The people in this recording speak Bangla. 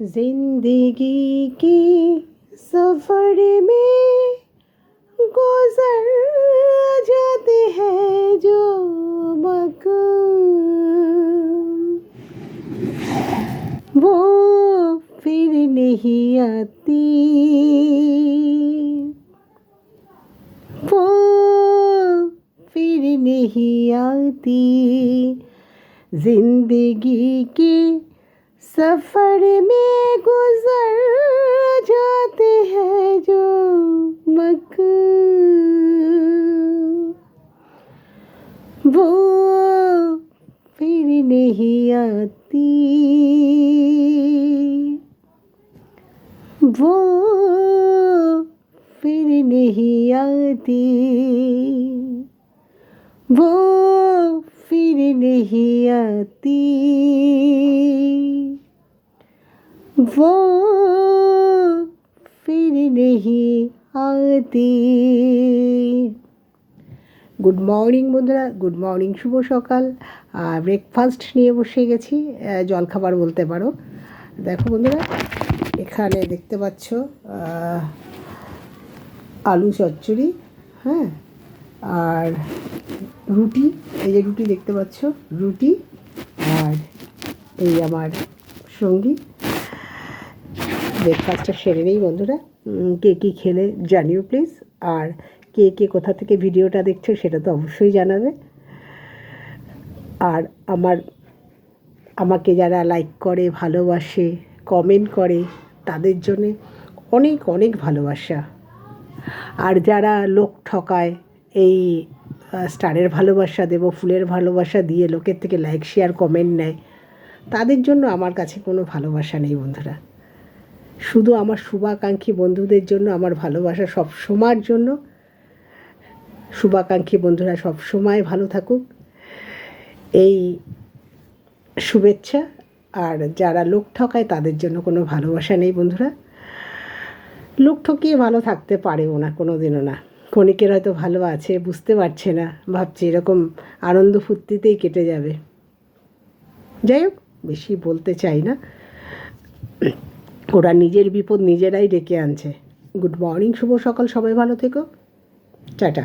जिंदगी के सफर में गुजर जाते हैं जो मकाम, वो फिर नहीं आती, वो फिर नहीं आती। जिंदगी के सफर में गुजर जाते हैं जो मकाम, वो फिर नहीं आती, वो फिर नहीं आती, वो फिर नहीं आती, वो फिर नहीं आती। গুড মর্নিং বন্ধুরা, গুড মর্নিং, শুভ সকাল। ব্রেকফাস্ট নিয়ে বসে গেছি, জলখাবার বলতে পারো। দেখো বন্ধুরা, এখানে দেখতে পাচ্ছ আলু চচ্চড়ি, হ্যাঁ, আর রুটি। এই যে রুটি দেখতে পাচ্ছ, রুটি, আর এই আমার সঙ্গী। ব্রেকফাস্টটা সেরে নেই বন্ধুরা। কে কী খেলে জানিও প্লিজ, আর কে কে কোথা থেকে ভিডিওটা দেখছো সেটা তো অবশ্যই জানাবে। আর আমাকে যারা লাইক করে, ভালোবাসে, কমেন্ট করে, তাদের জন্যে অনেক অনেক ভালোবাসা। আর যারা লোক ঠকায়, এই স্টারের ভালোবাসা দেবো, ফুলের ভালোবাসা দিয়ে লোকের থেকে লাইক, শেয়ার, কমেন্ট নেয়, তাদের জন্য আমার কাছে কোনো ভালোবাসা নেই বন্ধুরা। শুধু আমার শুভাকাঙ্ক্ষী বন্ধুদের জন্য আমার ভালোবাসা সব সময়ের জন্য। শুভাকাঙ্ক্ষী বন্ধুরা সব সময় ভালো থাকুক, এই শুভেচ্ছা। আর যারা লোক ঠকায় তাদের জন্য কোনো ভালোবাসা নেই বন্ধুরা। লোক ঠকিয়ে ভালো থাকতে পারেও না, কোনো দিনও না। ক্ষণিকের হয়তো ভালো আছে, বুঝতে পারছে না, ভাবছে এরকম আনন্দ ফুর্তিতেই কেটে যাবে। যাই হোক, বেশি বলতে চাই না, ওরা নিজের বিপদ নিজেরাই ডেকে আনছে। গুড মর্নিং, শুভ সকাল, সবাই ভালো থেকো, টাটা।